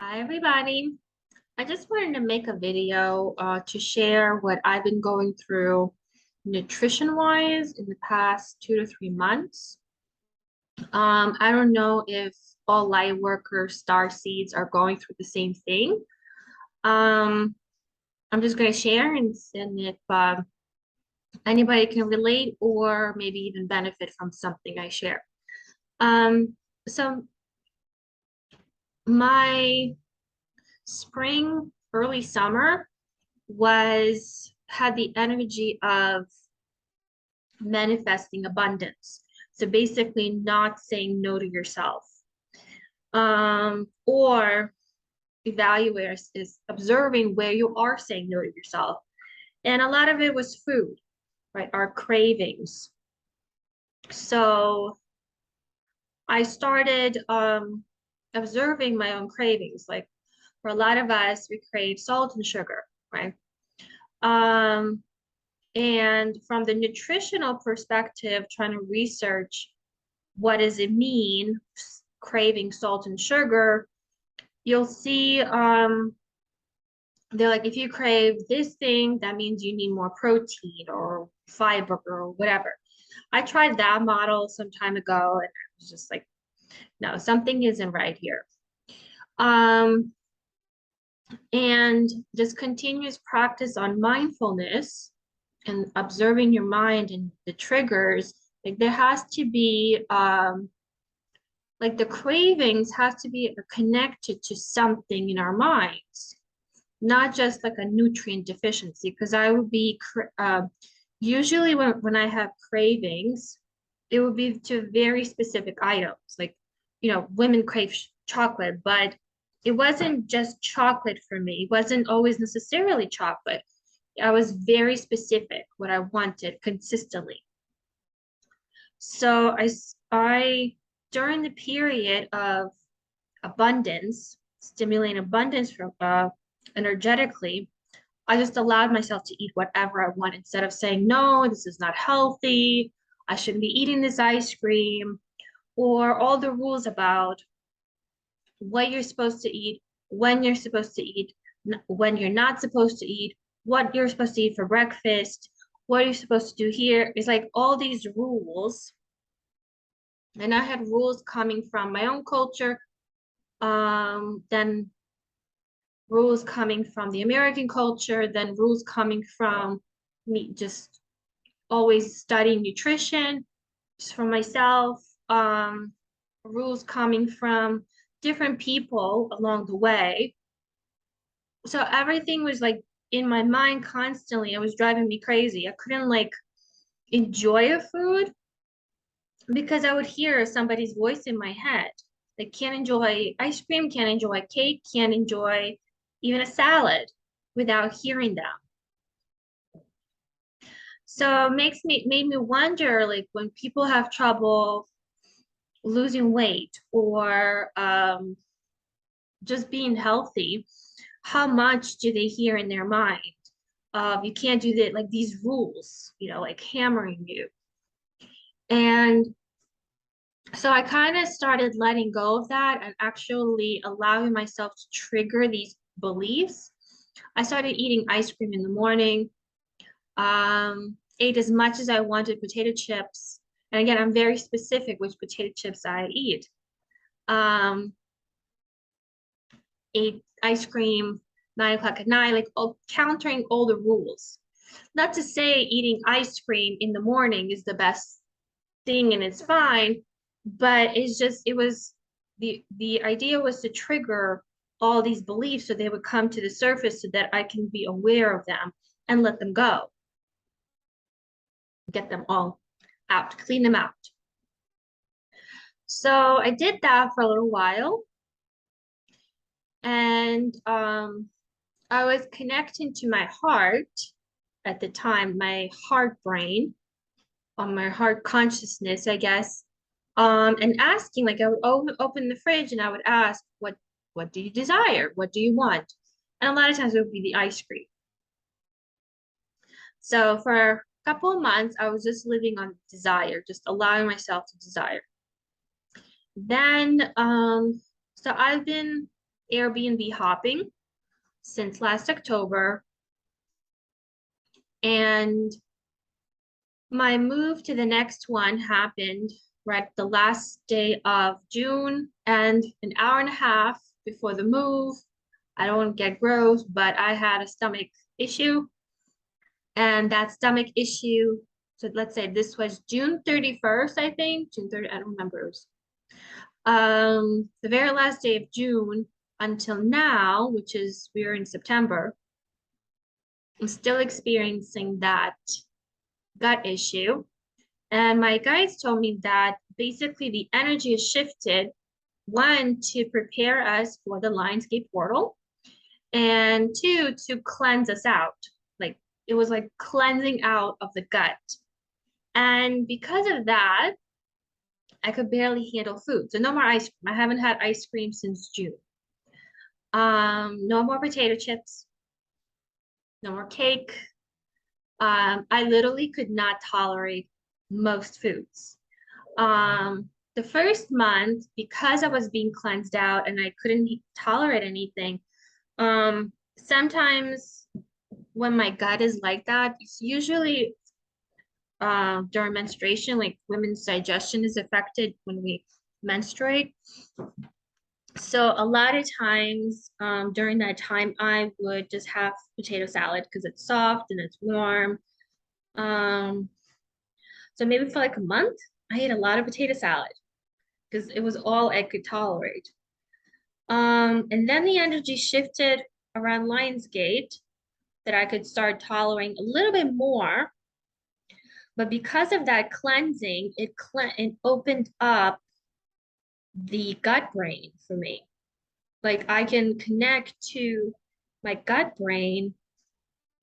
Hi, everybody. I just wanted to make a video to share what I've been going through nutrition-wise in the past 2 to 3 months. I don't know if all light workers, star seeds are going through the same thing. Um, I'm just going to share and if anybody can relate or maybe even benefit from something I share. Um, so my spring, early summer had the energy of manifesting abundance. So basically not saying no to yourself. Or evaluators is observing where you are saying no to yourself. And a lot of it was food, right? Our cravings. So I started observing my own cravings. Like for a lot of us, we crave salt and sugar, right? Um, And from the nutritional perspective, trying to research what does it mean, craving salt and sugar, you'll see they're like, if you crave this thing, that means you need more protein or fiber or whatever. I tried that model some time ago and I was just like, no, something isn't right here. Um, and just continuous practice on mindfulness and observing your mind and the triggers, like there has to be like the cravings has to be connected to something in our minds, not just like a nutrient deficiency. Because I would be usually when I have cravings, it would be to very specific items. Like, women crave chocolate, but it wasn't just chocolate for me. It wasn't always necessarily chocolate. I was very specific what I wanted consistently. So I during the period of abundance, stimulating abundance from energetically, I just allowed myself to eat whatever I want instead of saying, no, this is not healthy. I shouldn't be eating this ice cream, or all the rules about what you're supposed to eat, when you're supposed to eat, when you're not supposed to eat, what you're supposed to eat for breakfast, what you're supposed to do here. It's like all these rules. And I had rules coming from my own culture, then rules coming from the American culture, then rules coming from me just always studying nutrition just for myself, rules coming from different people along the way. So everything was like in my mind constantly. It was driving me crazy. I couldn't like enjoy a food because I would hear somebody's voice in my head. Like can't enjoy ice cream, can't enjoy cake, can't enjoy even a salad without hearing them. So it made me wonder, like when people have trouble losing weight or just being healthy, how much do they hear in their mind? You can't do that, like these rules, like hammering you. And so I kind of started letting go of that and actually allowing myself to trigger these beliefs. I started eating ice cream in the morning, ate as much as I wanted potato chips. And again, I'm very specific which potato chips I eat. Um, ate ice cream 9 o'clock at night, like countering all the rules. Not to say eating ice cream in the morning is the best thing and it's fine, but it was the idea was to trigger all these beliefs so they would come to the surface so that I can be aware of them and let them go, get them all out, clean them out. So I did that for a little while, and I was connecting to my heart at the time, my heart brain, on my heart consciousness, I guess, and asking, like I would open the fridge and I would ask, what do you desire? What do you want? And a lot of times it would be the ice cream. So for a couple of months, I was just living on desire, just allowing myself to desire. Then, so I've been Airbnb hopping since last October. And my move to the next one happened right the last day of June, and an hour and a half before the move. I don't want to get gross, but I had a stomach issue. And that stomach issue, so let's say this was June 31st, I think. June 30th, I don't remember. The very last day of June until now, which is we're in September, I'm still experiencing that gut issue. And my guides told me that basically the energy has shifted, one, to prepare us for the Lionsgate portal, and two, to cleanse us out. Like it was like cleansing out of the gut. And because of that, I could barely handle food. So no more ice cream. I haven't had ice cream since June. No more potato chips, no more cake. I literally could not tolerate most foods. The first month, because I was being cleansed out and I couldn't tolerate anything, sometimes when my gut is like that, it's usually during menstruation, like women's digestion is affected when we menstruate. So a lot of times during that time, I would just have potato salad because it's soft and it's warm. Um, so maybe for like a month, I ate a lot of potato salad because it was all I could tolerate. And then the energy shifted around Lionsgate that I could start tolerating a little bit more. But because of that cleansing, it opened up the gut brain for me. Like I can connect to my gut brain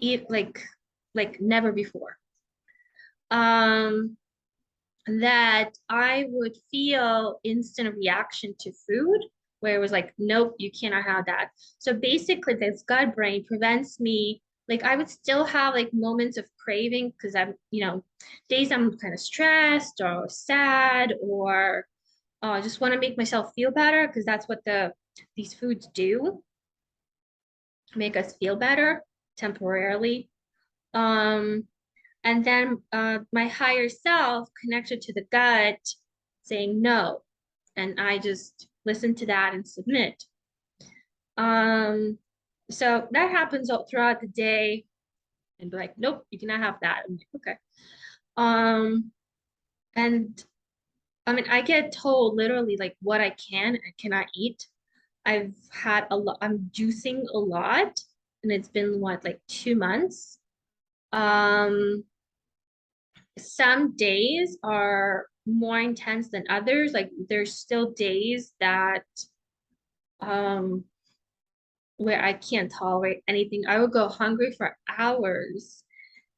like never before. Um, that I would feel instant reaction to food where it was like, nope, you cannot have that. So basically, this gut brain prevents me. Like I would still have like moments of craving because I'm, days I'm kind of stressed or sad or just want to make myself feel better because that's what these foods do, make us feel better temporarily. Um, and then my higher self connected to the gut saying no. And I just listen to that and submit. Um, so that happens all throughout the day and be like, nope, you cannot have that. I'm like, okay. Um, and I mean, I get told literally like what I can and cannot eat. I've had a lot, I'm juicing a lot, and it's been what, like 2 months. Um, some days are more intense than others. Like there's still days that um where I can't tolerate anything. I would go hungry for hours.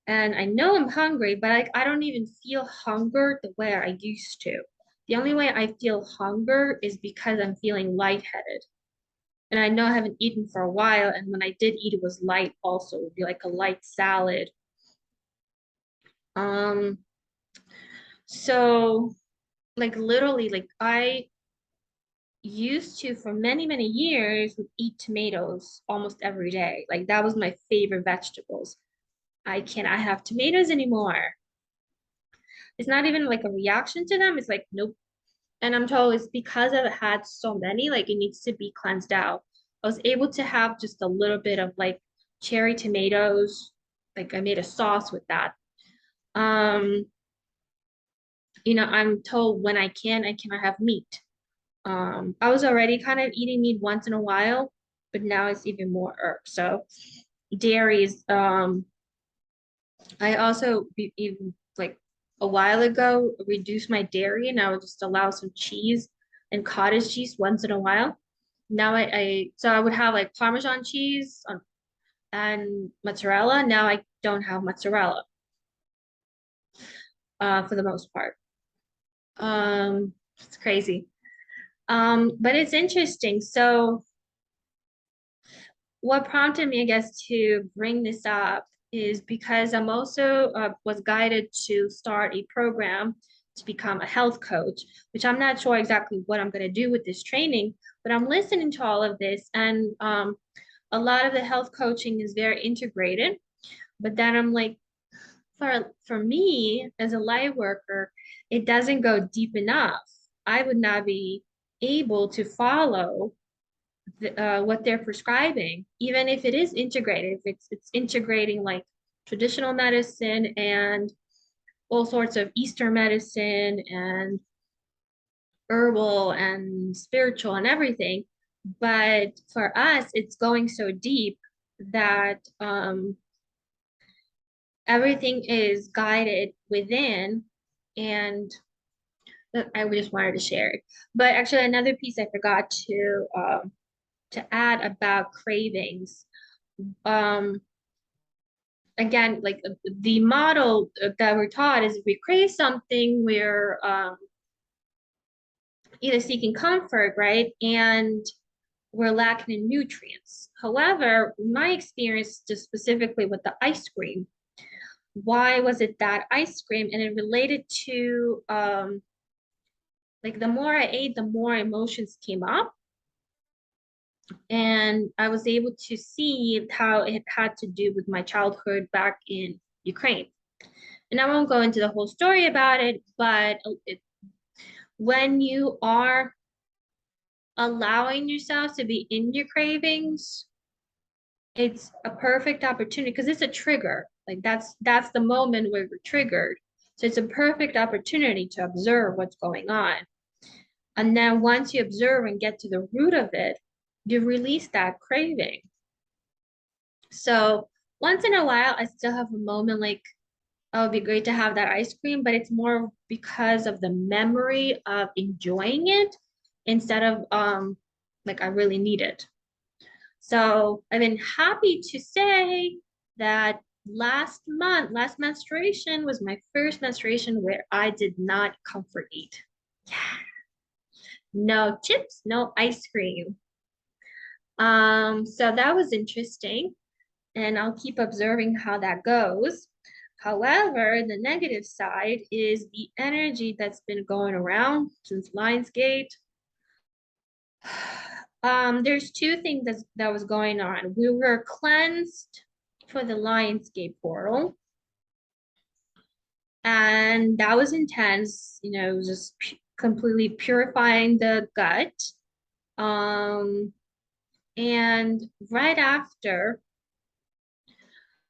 And I know I'm hungry, but like I don't even feel hunger the way I used to. The only way I feel hunger is because I'm feeling lightheaded. And I know I haven't eaten for a while. And when I did eat, it was light also. It would be like a light salad. Um, so like literally, like I used to for many, many years would eat tomatoes almost every day. Like that was my favorite vegetables. I cannot have tomatoes anymore. It's not even like a reaction to them. It's like, nope. And I'm told it's because I've had so many, like it needs to be cleansed out. I was able to have just a little bit of like cherry tomatoes. Like I made a sauce with that. Um, I'm told when I cannot have meat. I was already kind of eating meat once in a while, but now it's even more herb. So dairies, I also even like a while ago reduced my dairy and I would just allow some cheese and cottage cheese once in a while. Now so I would have like Parmesan cheese and mozzarella. Now I don't have mozzarella for the most part. It's crazy. But it's interesting. So what prompted me, I guess, to bring this up is because I'm also was guided to start a program to become a health coach, which I'm not sure exactly what I'm going to do with this training, but I'm listening to all of this. And a lot of the health coaching is very integrated. But then I'm like, for me as a light worker, it doesn't go deep enough. I would not be able to follow what they're prescribing, even if it is integrated, if it's integrating like traditional medicine and all sorts of Eastern medicine and herbal and spiritual and everything. But for us, it's going so deep that everything is guided within. And I just wanted to share it. But actually, another piece I forgot to add about cravings. Um, Again, like the model that we're taught is if we crave something, we're either seeking comfort, right? And we're lacking in nutrients. However, my experience just specifically with the ice cream, why was it that ice cream? And it related to like the more I ate, the more emotions came up. And I was able to see how it had to do with my childhood back in Ukraine. And I won't go into the whole story about it, but when you are allowing yourself to be in your cravings, it's a perfect opportunity because it's a trigger. Like that's the moment where we're triggered. So it's a perfect opportunity to observe what's going on. And then once you observe and get to the root of it, you release that craving. So once in a while, I still have a moment like, oh, it'd be great to have that ice cream, but it's more because of the memory of enjoying it instead of like I really need it. So I've been happy to say that last menstruation was my first menstruation where I did not comfort eat. Yeah. No chips, no ice cream. So that was interesting, and I'll keep observing how that goes. However, the negative side is the energy that's been going around since Lionsgate. There's two things that was going on. We were cleansed for the Lionsgate portal, and that was intense, just completely purifying the gut. And right after,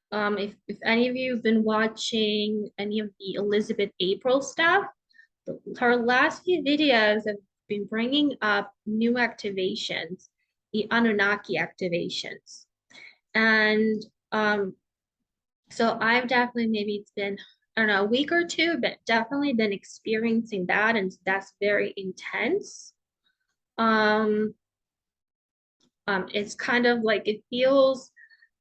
if any of you have been watching any of the Elizabeth April stuff, her last few videos have been bringing up new activations, the Anunnaki activations. And so I've definitely, maybe it's been, I don't know, a week or two, but definitely been experiencing that, and that's very intense. It's kind of like, it feels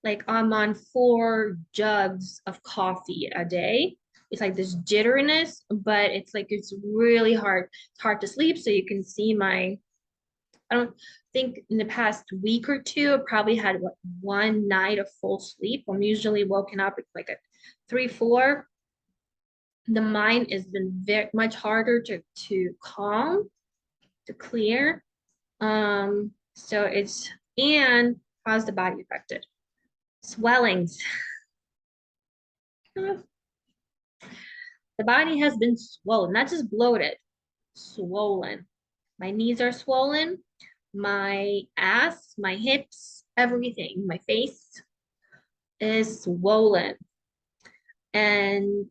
like I'm on 4 jugs of coffee a day. It's like this jitteriness, but it's like it's really hard. It's hard to sleep. So you can see I don't think in the past week or two, I probably had one night of full sleep. I'm usually woken up at like at 3, 4. The mind has been very much harder to calm, to clear. So it's, and how's the body affected? Swellings. The body has been swollen, not just bloated, swollen. My knees are swollen, my ass, my hips, everything, my face is swollen. And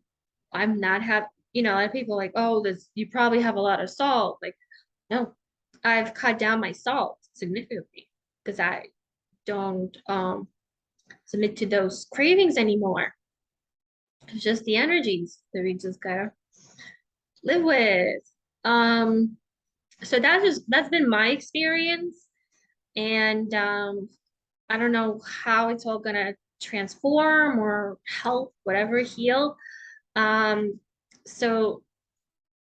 I'm not have, a lot of people are like, oh, this, you probably have a lot of salt. Like, no, I've cut down my salt significantly because I don't submit to those cravings anymore. It's just the energies that we just gotta live with. Um, so that's been my experience, and I don't know how it's all gonna transform or help, whatever, heal. Um, so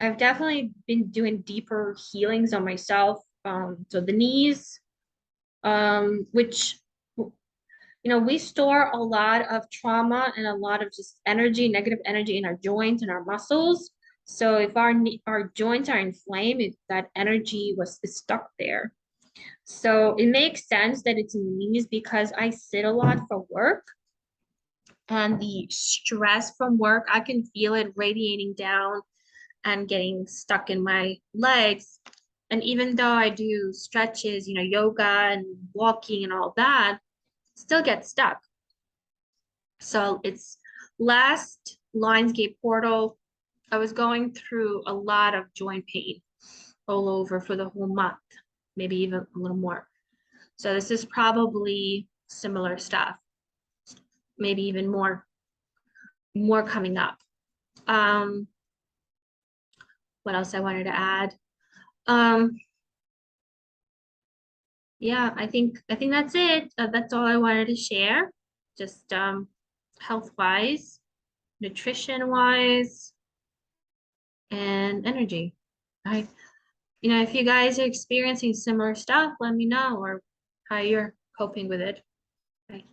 I've definitely been doing deeper healings on myself. So the knees, which we store a lot of trauma and a lot of just energy, negative energy in our joints and our muscles. So if our joints are inflamed, that energy is stuck there. So it makes sense that it's in the knees because I sit a lot for work, and the stress from work, I can feel it radiating down and getting stuck in my legs. And even though I do stretches, yoga and walking and all that, still get stuck. So it's last Lionsgate portal, I was going through a lot of joint pain all over for the whole month, maybe even a little more. So this is probably similar stuff, maybe even more coming up. Um, what else I wanted to add? Um, yeah, I think that's it. That's all I wanted to share. Just health wise, nutrition wise, and energy. I, if you guys are experiencing similar stuff, let me know or how you're coping with it. Bye.